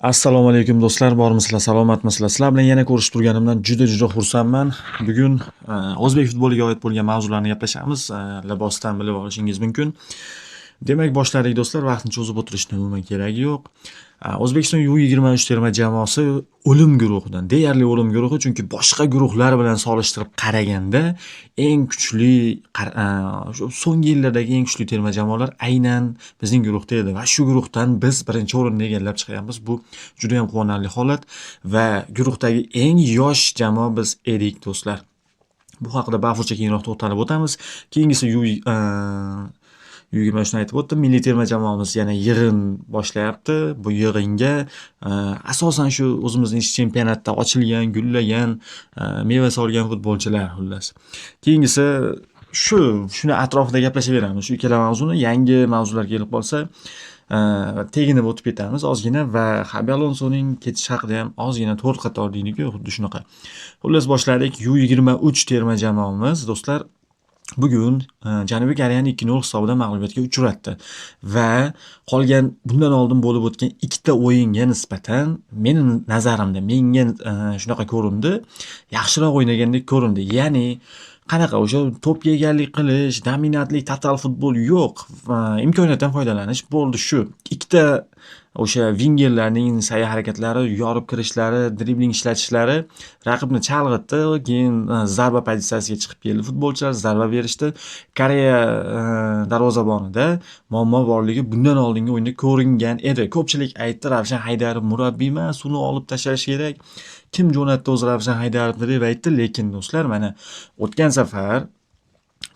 Assalomu alaykum do'stlar, bormisizlar, salomatmisizlar? Sizlar bilan yana ko'rishib turganimdan juda xursandman. Bugun o'zbek futboliga oid bo'lgan mavzularni gaplashamiz. Libosdan bilib olishingiz mumkin. Demak, boshladik do'stlar, vaqtni cho'zib o'tirishni umuman keragi yo'q. O'zbekiston U23 terma jamoasi o'lim guruhidan, deyarli o'lim guruhi, chunki boshqa guruhlar bilan solishtirib qaraganda eng kuchli shu so'nggi yillardagi eng kuchli terma jamoalar aynan bizning guruhda edi va shu guruhdan biz birinchi o'rinni egallab chiqyapmiz. Bu juda ham quvonarli holat va guruhdagi eng yosh jamoa biz edik do'stlar. Bu haqida bafurcha keyinroq to'xtalib o'tamiz. Keyingisi U23 aytib o'tdim. Milliy terma jamoamiz yana yig'in boshlayapti. Bu yig'inga asosan shu o'zimizning chempionatda ochilgan, gullagan, meva solgan futbolchilar xullas. Keyingisi shuni atrofida gaplashaveramiz. Shu ikkala mavzuni, yangi mavzular kelib qolsa teginib o'tib ketamiz ozgina va Xabi Alonsoning ketish haqida ham ozgina to'rt qator deylik-ku, xuddi shunaqa. Xullas boshladik. U23 terma jamoamiz do'stlar bugun Janubiy Koreyani 2-0 hisobida mag'lubiyatga uchratdi va qolgan bundan oldin bo'lib o'tgan ikkita o'yinga nisbatan meni nazarimda menga shunaqa ko'rindi, yaxshiroq o'ynagandek ko'rindi. Ya'ni qanaqa o'sha to'pga egalik qilish, dominantlik, total futbol yo'q, imkoniyatdan foydalanish bo'ldi shu. Ikkita o'sha vingerlarning sa'y-harakatlari, yorib kirishlari, dribling ishlatishlari raqibni chalg'itdi. Keyin zarba pozitsiyasiga chiqib keldi futbolchilar, zarba berishdi. Koreya darvozabonida muammo borligi bundan oldingi o'yinda ko'ringan edi. Ko'pchilik aytdi, Ravshan Haydarov murabbiy emas, uni olib tashlash kerak. Kim jo'natdi o'zi Ravshan Haydarovni deb aytdi, lekin do'stlar mana o'tgan safar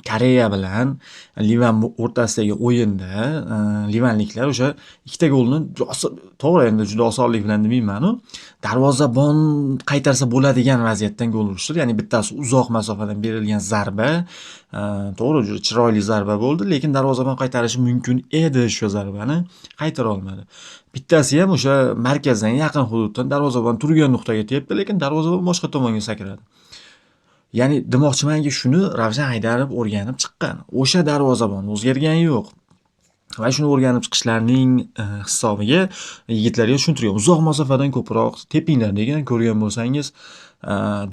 Koreya bilan Livan o'rtasidagi o'yinda livanliklar o'sha ikkita golni to'g'ri, endi juda osonlik bilan demayman-u, darvozabon qaytarsa bo'ladigan vaziyatdan gol urishdi. Ya'ni bittasi uzoq masofadan berilgan zarba, to'g'ri, juda chiroyli zarba bo'ldi, lekin darvozabon qaytarishi mumkin edi, shu zarbani qaytara olmadi. Bittasi ham o'sha markazdan yaqin hududdan darvozabon turgan nuqtaga tepdi, lekin darvozabon boshqa tomonga sakradi. Ya'ni demoqchimanki, shuni Ravshan Haydarov o'rganib chiqqan. O'sha darvozabon o'zgargani yo'q. Va shuni o'rganib chiqishlarining hisobiga yigitlarga tushuntirgan. Uzoq masofadan ko'proq tepinglar degan, ko'rgan bo'lsangiz,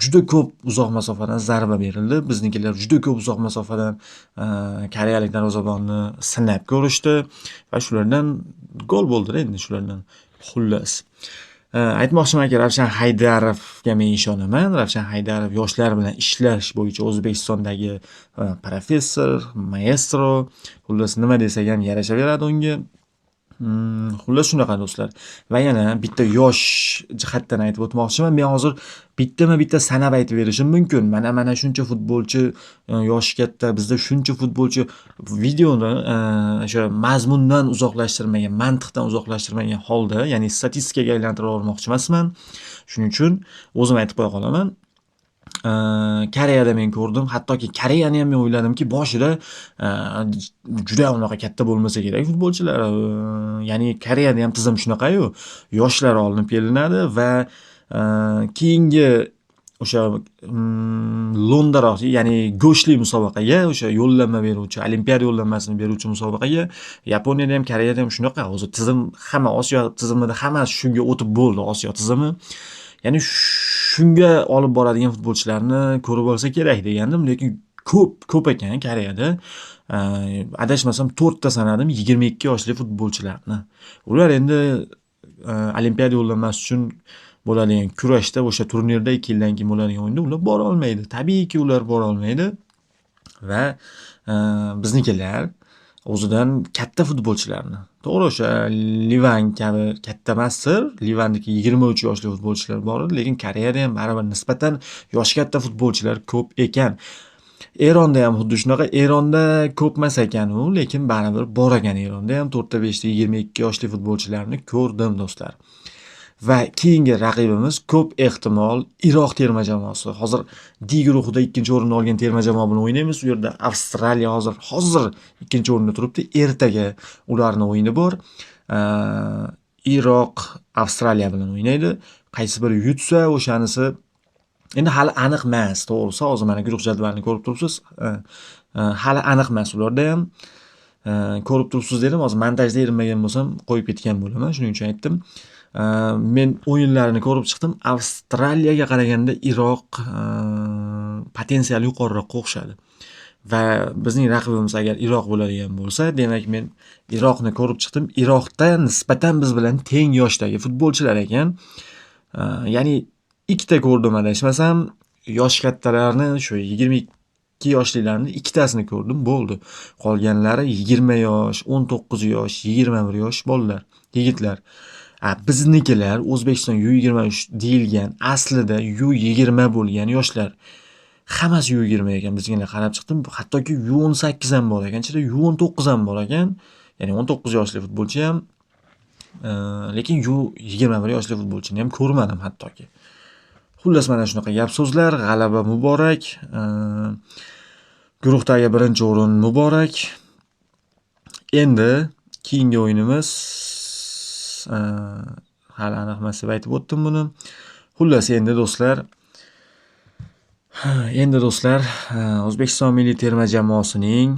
juda ko'p uzoq masofadan zarba berildi. Biznikilar juda ko'p uzoq masofadan koreyalik darvozabonni sinab ko'rishdi va shulardan gol bo'ldi-da endi shulardan. Xullas. Aytmoqchimanki, Ravshan Haydarovga men ishonaman. Ravshan Haydarov yoshlar bilan ishlash bo'yicha O'zbekistondagi professor, maestro, xullas nima desak ham yarashaveradi unga. Xullas shunaqa do'stlar. Va yana bitta yosh jihatdan aytib o'tmoqchiman. Men hozir bitta sanab aytib berishim mumkin. Mana shuncha futbolchi, yoshi katta, bizda shuncha futbolchi videoni o'sha mazmundan uzoqlashtirmagan, mantiqdan uzoqlashtirmagan holda, ya'ni statistikaga aylantirib olmoqchi emasman. Shuning uchun o'zim aytib qo'ya qolaman. Koreyada men ko'rdim. Hattoki Koreyani ham men o'yladimki, boshida juda unaqa katta bo'lmasa kerak futbolchilar. Ya'ni Koreyada ham tizim shunaqa-yu, yoshlar olinib kelinadi va keyingi o'sha lo'ndaroq, ya'ni go'shtli musobaqaga, o'sha yo'llanma beruvchi, olimpiada yo'llanmasini beruvchi musobaqaga Yaponiyada ham, Koreyada ham shunaqa. O'zi tizim hamma Osiyo tizimida hammasi shunga o'tib bo'ldi, Osiyo tizimi. Ya'ni shunga olib boradigan futbolchilarni ko'rib olsa kerak degandim, lekin ko'p ekan Koreyada. Adashmasam 4 ta sanadim 22 yoshli futbolchilarni. Ular endi olimpiada yo'llanmasi uchun bo'ladigan kurashda, o'sha turnirda 2 yildan keyin bo'ladigan o'yinda ular bora olmaydi. Tabiiyki ular bora olmaydi va biznikilar o'zidan katta futbolchilarni, to'g'ri, o'sha Livan kabi katta emasdir, Livanniki 23 yoshli futbolchilar bor edi, lekin Koreyada ham baribir nisbatan yoshi katta futbolchilar ko'p ekan. Eronda ham xuddi shunaqa. Eronda ko'pmas ekan u, lekin baribir bor ekan. Eronda ham 4 ta 5 ta 22 yoshli futbolchilarni ko'rdim do'stlar. Va keyingi raqibimiz ko'p ehtimol Iroq terma jamoasi. Hozir D guruhida 2-o'rinni olgan terma jamoa bilan o'ynaymiz. U yerda Avstraliya hozir 2-o'rinda turibdi. Ertaga ularning o'yini bor. Iroq Avstraliya bilan o'ynaydi. Qaysi biri yutsa, o'shanisi endi hali aniq emas, to'g'risi. Hozir mana guruh jadvalini ko'rib turibsiz. Hali aniq emas ularda ham. Ko'rib turibsiz dedim, hozir montajda erinmagan bo'lsam qo'yib ketgan bo'laman, shuning uchun aytdim. Men o'yinlarini ko'rib chiqdim. Avstraliyaga qaraganda Iroq potensiali yuqoriroqqa o'xshadi. Va bizning raqibimiz agar Iroq bo'ladigan bo'lsa, demak men Iroqni ko'rib chiqdim. Iroqda nisbatan biz bilan teng yoshdagi futbolchilar ekan. Ya'ni ikkita ko'rdim adashmasam, yoshi kattalarni shu 22 yoshlilarni ikkitasini ko'rdim, bo'ldi. Qolganlari 20 yosh, 19 yosh, 21 yosh bolalar, yigitlar. Biznikilar O'zbekiston U23 deyilgan, aslida U20 bo'lgan yoshlar. Hammasi U20 ekan. Biznikilar qarab chiqdim, hattoki U18 ham bor ekan, ichida U19 ham bor ekan. Ya'ni 19 yoshli futbolchi ham, lekin U21 yoshli futbolchini ham ko'rmadim hattoki. Xullas mana shunaqa gap so'zlar, g'alaba muborak. Guruhdagi birinchi o'rin muborak. Endi keyingi o'yinimiz hali aniq emas deb aytib o'tdim buni. Xullas endi do'stlar, O'zbekiston milliy terma jamoasining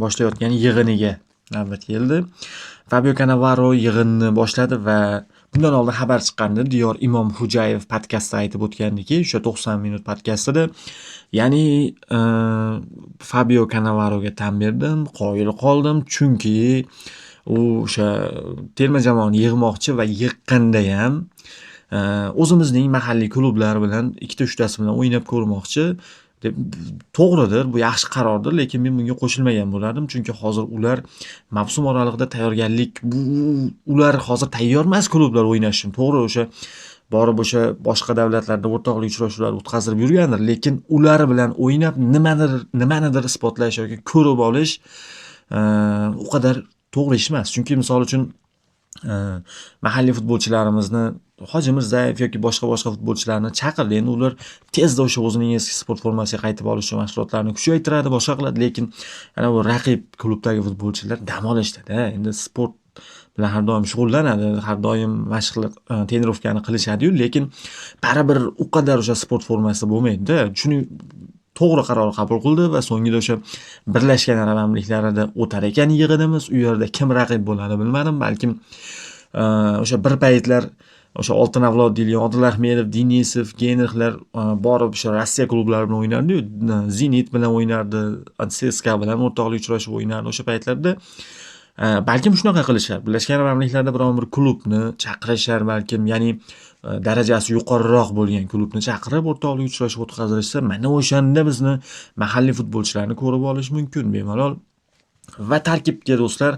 boshlayotgan yig'iniga navbat keldi. Fabio Cannavaro yig'inni boshladi va bundan oldin xabar chiqqandi. Diyor Imomxo'jayev podkastda aytib o'tgandiki, o'sha 90 minut podkastida, ya'ni Fabio Cannavaroga tan berdim, qoyil qoldim, chunki u o'sha terma jamoani yig'moqchi va yiqqanda ham o'zimizning mahalliy klublar bilan ikkita-uchtasi bilan o'ynab ko'rmoqchi. To'g'ridir, bu yaxshi qarordir, lekin men bunga qo'shilmagan bo'lardim, chunki hozir ular mavsum oralig'ida tayyorgarlik, ular hozir tayyor emas klublar o'ynash uchun. To'g'ri, o'sha borib o'sha boshqa davlatlarda o'rtoqlik uchrashuvlari o'tkazib yurgandir, lekin ular bilan o'ynab nimanidir isbotlash yoki ko'rib olish u qadar to'g'ri ish emas. Chunki misol uchun mahalliy futbolchilarimizni, Hoji Mirzayev yoki boshqa futbolchilarni chaqirdi. Endi ular tezda o'sha o'zining eski sport formasiga qaytib olish uchun mashg'ulotlarni kuchaytiradi, boshqa qiladi, lekin ana bu raqib klubdagi futbolchilar dam olishda-da. Endi sport bilan har doim shug'ullanadi, har doim mashg'ulot, trenirovkani qilishadi-yu, lekin baribir u qadar o'sha sport formasida bo'lmaydi-da. Shuning to'g'ri qaror qabul qildi va so'ngida o'sha Birlashgan Arab Amirliklarida o'tar ekan yig'inimiz. U yerda kim raqib bo'ladi bilmadim, balkim o'sha bir paytlar o'sha oltin avlod deyilgan Odil Ahmedov, Denisov, Geynrixlar borib o'sha Rossiya klublari bilan o'ynardi-yu, Zenit bilan o'ynardi, CSKA bilan o'rtoqlik uchrashuv o'ynardi o'sha paytlarda. Balkim shunaqa qilishar. Birlashgan Arab Amirliklarida biron bir klubni chaqirishar balkim, ya'ni darajasi yuqoriroq bo'lgan klubni chaqirib o'rtoqlik uchrashuv o'tkazilsa, mana o'shanda bizni mahalliy futbolchilarni ko'rib olish mumkin bemalol. Va tarkibga do'stlar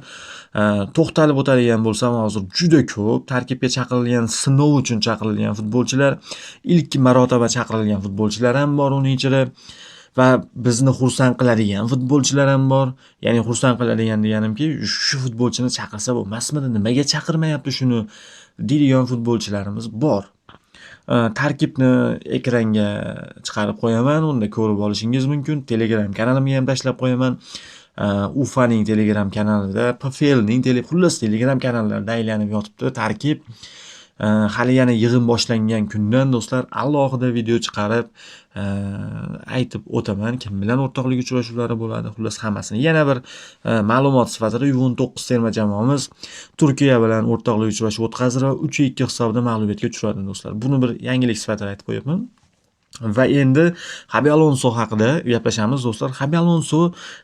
to'xtalib o'tadigan bo'lsam, hozir juda ko'p tarkibga chaqirilgan, sinov uchun chaqirilgan futbolchilar, ilk marotaba chaqirilgan futbolchilar ham bor uning ichida va bizni xursand qiladigan futbolchilar ham bor. Ya'ni xursand qiladigan deganimki, shu futbolchini chaqirsa bo'lmasmidi, nimaga chaqirmayapti shuni deydigan futbolchilarimiz bor. Tarkibni ekranga chiqarib qo'yaman, unda ko'rib olishingiz mumkin. Telegram kanalimga ham tashlab qo'yaman. Ufaning Telegram kanalida, PFLning xullas Telegram kanallarida aylanib yotibdi tarkib. Hali yana yig'in boshlangan kundan do'stlar alohida video chiqarib aytib o'taman, kim bilan o'rtoqlik uchrashuvlari bo'ladi, xullas hammasini. Yana bir ma'lumot sifatida U19 terma jamoamiz Turkiya bilan o'rtoqlik uchrashuvi o'tkazdi va 3-2 hisobda mag'lubiyatga uchradi do'stlar. Buni bir yangilik sifatida aytib qo'yaman. Va endi Xabi Alonso haqida gaplashamiz do'stlar. Xabi Alonso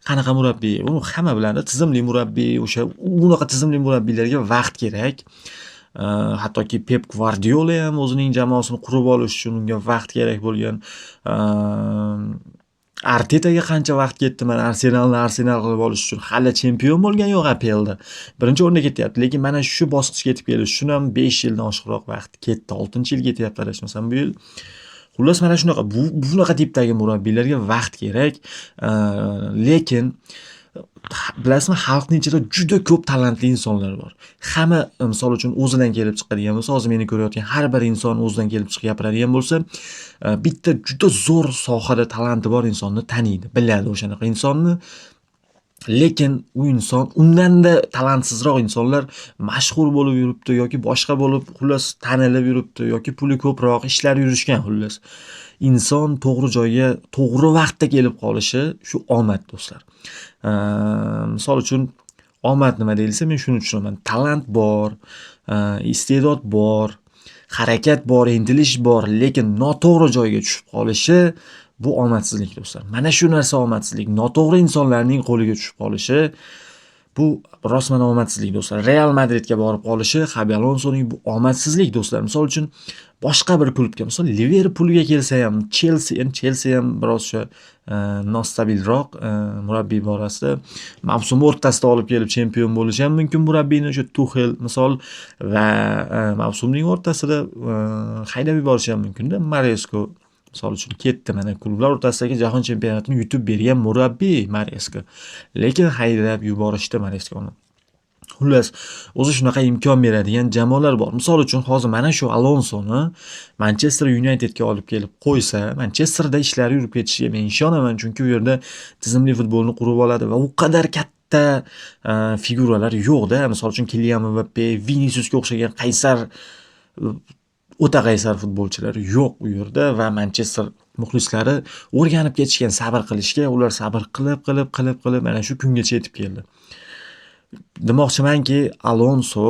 qanaqa murabbiy? Uni hamma biladi, tizimli murabbiy, o'sha unaqa tizimli murabbiylarga vaqt kerak. Hattoki Pep Guardiola ham o'zining jamoasini qurib olish uchun unga vaqt kerak bo'lgan. Artetaga qancha vaqt ketdi, mana Arsenalni Arsenal qilib olish uchun hali chempion bo'lgan yo'q APLda. Birinchi o'rinda ketyapti, lekin mana shu bosqichga yetib kelish uchun ham 5 yildan oshiqroq vaqt ketdi. 6-yil ketyapti adashmasam bu yil. Xullas mana shunaqa bunaqa tipdagi murabbiylarga vaqt kerak. Lekin bilasizmi, xalqning ichida juda ko'p talantli insonlar bor. Hamma misol uchun o'zidan kelib chiqadigan bo'lsa, hozir meni ko'rayotgan har bir inson o'zidan kelib chiqib gapiradigan bo'lsa, bitta juda zo'r sohada talanti bor insonni taniydi, biladi o'shanaqa insonni. Lekin u inson undanda talantsizroq insonlar mashhur bo'lib yuribdi yoki boshqa bo'lib, xullas tanilib yuribdi yoki puli ko'proq ishlar yurishgan, xullas. Inson to'g'ri joyga, to'g'ri vaqtda kelib qolishi shu omad do'stlar. Misol uchun omad nima deyilsa, men shuni tushunaman. Talant bor, iste'dod bor, harakat bor, intilish bor, lekin noto'g'ri joyga tushib qolishi bu omadsizlik do'stlar. Mana shu narsa omadsizlik. Noto'g'ri insonlarning qo'liga tushib qolishi bu rostman omadsizlik do'stlar. Real Madridga borib qolishi Xabi Alonsoning bu omadsizlik do'stlar. Misol uchun boshqa bir klubga, misol Liverpoolga kelsa ham, Chelsea ham biroz o'sha nostabilroq murabbiy borasida mavsum o'rtasida olib kelib chempion bo'lishi ham mumkin murabbiyni o'sha Tuxel misol va mavsumning o'rtasida haydab yuborishi ham mumkin-da. Maresko misol uchun ketdi, mana klublar o'rtasidagi jahon chempionatini yutib bergan murabbiy Maresko. Lekin haydab yuborishdi Mareskoni. Xullas, o'zi shunaqa imkon beradigan jamoalar bor. Misol uchun hozir mana shu Alonsoni Manchester Unitedga olib kelib qo'ysa, Manchesterda ishlari yurib ketishiga men ishonaman, chunki u yerda tizimli futbolni qurib oladi va u qadar katta figuralar yo'q-da. Misol uchun Kylian Mbappe, Viniciusga o'xshagan o'ta qaysar futbolchilar yo'q u yerda va Manchester muxlislari o'rganib ketishgan sabr qilishga, ular sabr qilib mana shu kungacha yetib keldi. Demoqchimanki, Alonso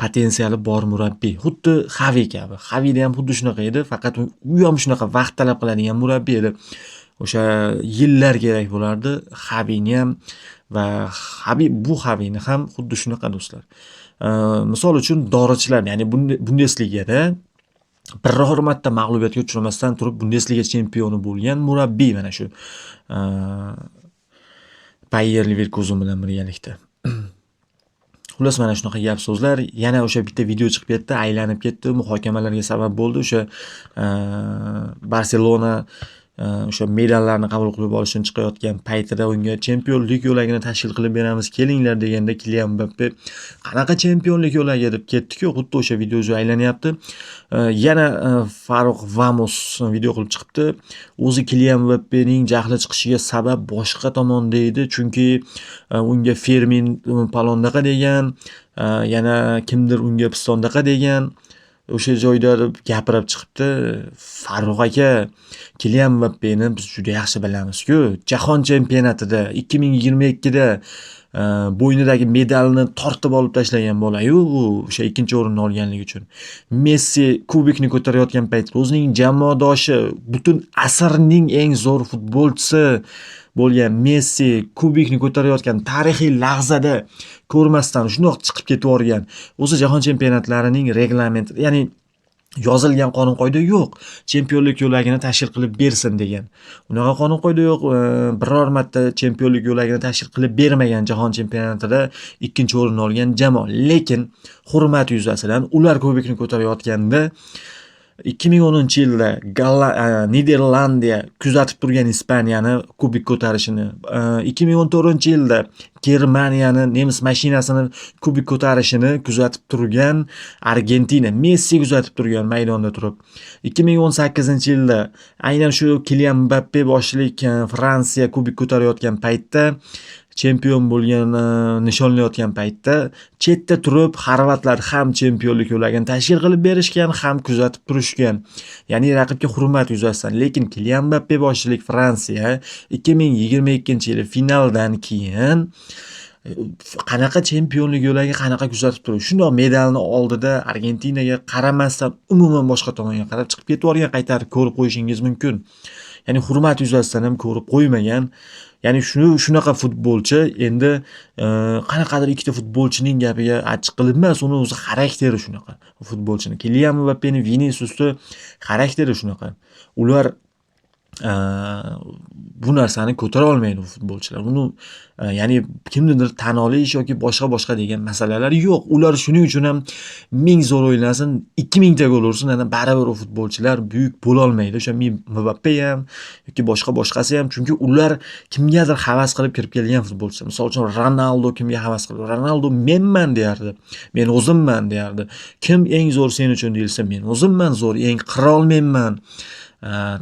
potensiali bor murabbiy. Xuddi Xavi kabi. Xavida ham xuddi shunaqa edi, faqat u ham shunaqa vaqt talab qiladigan murabbiy edi. O'sha yillar kerak bo'lardi Xavini ham va Xavini ham xuddi shunaqa do'stlar. Misol uchun dorichilar, ya'ni Bundesligada biror marta mag'lubiyatga uchramasdan turib Bundesliga chempioni bo'lgan murabbiy mana shu Bayer Leverkusen bilan birgalikda. Xullas, mana shunaqa gap so'zlar. Yana o'sha bitta video chiqib ketdi, aylanib ketdi, muhokamalarga sabab bo'ldi. O'sha Barselona o'sha medallarni qabul qilib olishdan chiqayotgan paytida unga chempionlik yo'lagini tashkil qilib beramiz, kelinglar deganda Kylian Mbappe qanaqa chempionlik yo'lagi deb ketdi-ku, xuddi o'sha video o'zi aylanyapti. Yana Farruh Vamos video qilib chiqibdi. O'zi Kylian Mbappening jahli chiqishiga sabab boshqa tomonda edi, chunki unga Fermin palondaqa degan, yana kimdir unga pistondaqa degan. O'sha joyda gapirib chiqibdi. Farruh aka, Kylian Mbappeni biz juda yaxshi bilamiz-ku. Jahon chempionatida 2022da bo'ynidagi medalni tortib olib tashlagan bola-yu, o'sha ikkinchi o'rinni olganligi uchun. Messi kubikni ko'tarayotgan paytda o'zining jamoadoshi, butun asrning eng zo'r futbolchisi bo'lgan Messi kubikni ko'tarayotgan tarixiy lahzada ko'rmasdan shundoq chiqib ketib yorgan. O'zi jahon chempionatlarining reglamenti, ya'ni yozilgan qonun qoida yo'q. Chempionlik yo'lagini tashkil qilib bersin degan. Unaqa qonun qoida yo'q. Biror marta chempionlik yo'lagini tashkil qilib bermagan jahon chempionatida ikkinchi o'rinni olgan jamoa. Lekin hurmat yuzasidan ular kubikni ko'tarayotganda 2010-yilda Niderlandiya kuzatib turgan Ispaniyani kubik ko'tarishini, 2014-yilda Germaniyani nemis mashinasini kubik ko'tarishini kuzatib turgan Argentina, Messi kuzatib turgan maydonda turib, 2018-yilda aynan shu Kylian Mbappe boshchilik Fransiya kubik ko'tarayotgan paytda, chempion bo'lgan nishonlayotgan paytda chetda turib xorvatlar ham chempionlik yo'lagini tashkil qilib berishgan, ham kuzatib turishgan. Ya'ni raqibga hurmat yuzasidan. Lekin Kylian Mbappe boshchilik Fransiya 2022-yil finaldan keyin qanaqa chempionlik yo'lagi, qanaqa kuzatib turib, shundoq medalni oldida Argentinaga qaramasdan umuman boshqa tomonga qarab chiqib ketib olgan, qaytarib ko'rib qo'yishingiz mumkin. Ya'ni hurmat yuzasidan ham ko'rib qo'ymagan. Ya'ni shunaqa futbolchi endi qanaqadir ikkita futbolchining gapiga achchiq qilib emas, uni o'zi xarakteri shunaqa futbolchini. Kylian Mbappeni, Viniciusni xarakteri shunaqa. Ular bu narsani ko'tara olmaydi bu futbolchilar. Uni ya'ni kimnidir tan olish yoki boshqa degan masalalar yo'q. Ular shuning uchun ham 1000 zo'r o'ynasin, 2000 ta gol ursin, ana baribir u futbolchilar buyuk bo'la olmaydi. O'sha Mbappe ham yoki boshqasi ham, chunki ular kimgadir havas qilib kirib kelgan futbolchilar. Misol uchun Ronaldo kimga havas qildi? Ronaldo menman derdi. Men o'zimman derdi. Kim eng zo'r sen uchun deyilsa, men o'zimman zo'r, eng qirol menman.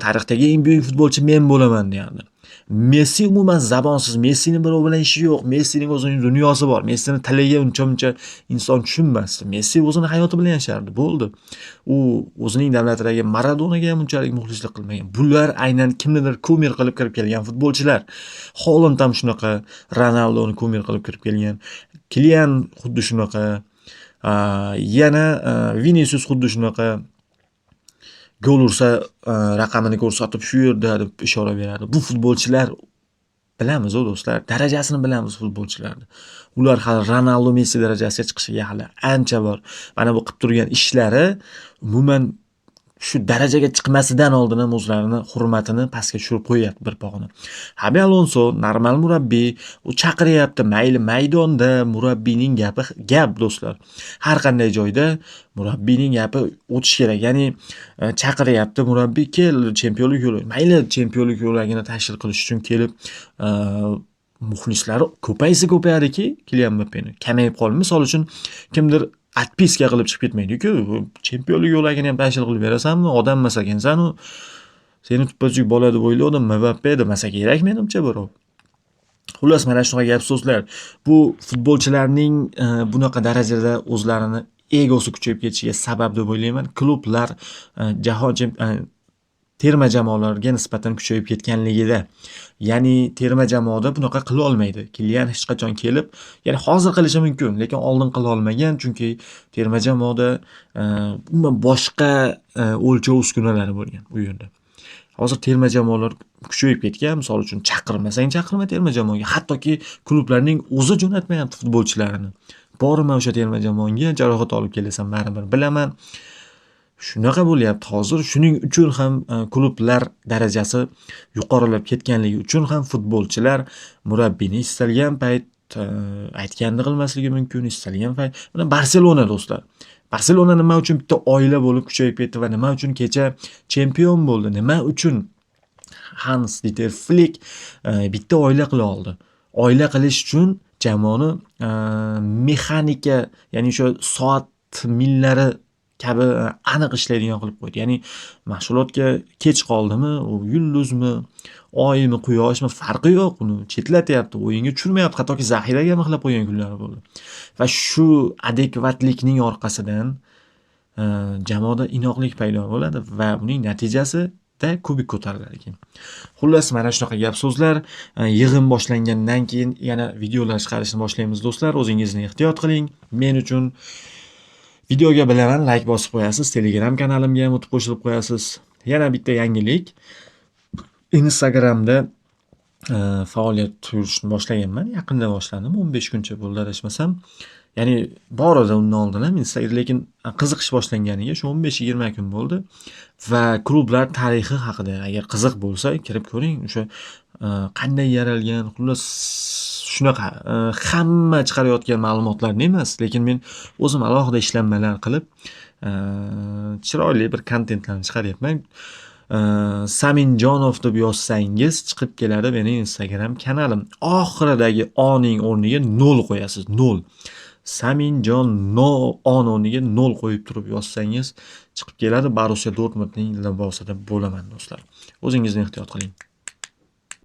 Tarixdagi eng buyuk futbolchi men bo'laman derdi. Messi umuman zabonsiz. Messining birov bilan ishi yo'q. Messining o'zining dunyosi bor. Messini tiliga uncha inson tushunmasdi. Messi o'zining hayoti bilan yashardi. Bo'ldi. U o'zining davlatidagi Maradonaga ham unchalik muxlislik qilmagan. Bular aynan kimnidir kumir qilib kirib kelgan futbolchilar. Haaland ham shunaqa, Ronaldoni kumir qilib kirib kelgan. Kylian xuddi shunaqa. Yana Vinicius xuddi shunaqa gol ursa raqamini ko'rsatib shu yerda deb ishora beradi. Bu futbolchilar bilamiz do'stlar, darajasini bilamiz futbolchilarni. Ular hali Ronaldo, Messi darajasiga chiqishiga hali ancha bor. Mana bu qilib turgan ishlari umuman shu darajaga chiqmasidan oldin ham o'zlarini hurmatini pastga tushirib qo'yyapti bir pog'ona. Xabi Alonso normal murabbiy, u chaqiryapti, mayli maydonda murabbiyning gapi gap do'stlar. Har qanday joyda murabbiyning gapi o'tish kerak. Ya'ni chaqiryapti murabbiy, kel chempionlik yo'li. Mayli chempionlik yo'lagini tashkil qilish uchun kelib muxlislari ko'payadiki, Kylian Mbappeni kamayib qoldi. Misol uchun kimdir atpiska qilib chiqib ketmaydi-ku, chempionlik yo'lagini ham tashkil qilib berasanmi, odam emas ekansan-u, seni tuppachuk bola deb o'yladim, Mbappe demasa kerak menimcha birov. Xullas, mana shunaqa gap so'zlar. Bu futbolchilarning bunaqa darajada o'zlarini egosi kuchayib ketishiga sabab deb o'ylayman. Klublar jahon terma jamoalarga nisbatan kuchayib ketganligida. Ya'ni terma jamoada bunaqa qila olmaydi. Kylian hech qachon kelib, ya'ni hozir qilishi mumkin, lekin oldin qila olmagan, chunki terma jamoada umuman boshqa o'lchov uskunalari bo'lgan u yerda. Hozir terma jamoalar kuchayib ketgan. Misol uchun chaqirmasang chaqirma terma jamoaga. Hattoki klublarning o'zi jo'natmayapti futbolchilarini. Borma o'sha terma jamoaga, jarohat olib kelasan baribir. Bilaman. Shunaqa bo'lyapti hozir. Shuning uchun ham klublar darajasi yuqorilab ketganligi uchun ham futbolchilar murabbiyni istalgan payt aytganini qilmasligi mumkin, istalgan payt. Mana Barselona do'stlar. Barselona nima uchun bitta oila bo'lib kuchayib ketdi va nima uchun kecha chempion bo'ldi? Nima uchun Hans Dieter Flick bitta oila qila oldi? Oila qilish uchun jamoani mexanika, ya'ni o'sha soat millari kabi aniq ishlaydigan qilib qo'ydi. Ya'ni mashg'ulotga kech qoldimi, u yulduzmi, oymi, quyoshmi farqi yo'q, uni chetlatyapti, o'yinga tushirmayapti, hattoki zaxiraga mixlab qo'ygan kunlari bo'ldi. Va shu adekvatlikning orqasidan jamoada inoqlik paydo bo'ladi va uning natijasida kubik ko'tarilar ekan. Xullas, mana shunaqa gap so'zlar. Yig'in boshlangandan keyin yana videolar chiqarishni boshlaymiz do'stlar. O'zingizni ehtiyot qiling. Men uchun videoga bilaman like bosib qo'yasiz, Telegram kanalimga ham o'tib qo'shilib qo'yasiz. Yana bitta yangilik. Instagramda faoliyat yuritishni boshlaganman. Yaqinda boshladim. 15 kuncha bo'ldi adashmasam. Ya'ni bor edi undan oldin ham Instagram, lekin qiziqish boshlanganiga shu 15-20 kun bo'ldi va klublar tarixi haqida agar qiziq bo'lsa, kirib ko'ring. O'sha qanday yaralgan, xullas shunaqa hamma chiqarayotgan ma'lumotlarni emas, lekin men o'zim alohida ishlanmalar qilib chiroyli bir kontentlarni chiqaryapman. Saminjonov deb yozsangiz chiqib keladi mening Instagram kanalim. Oxiridagi oning o'rniga 0 qo'yasiz, 0. Saminjon o'rniga 0 qo'yib turib yozsangiz chiqib keladi. Borussia Dortmundning libosida bo'laman do'stlar. O'zingizni ehtiyot qiling.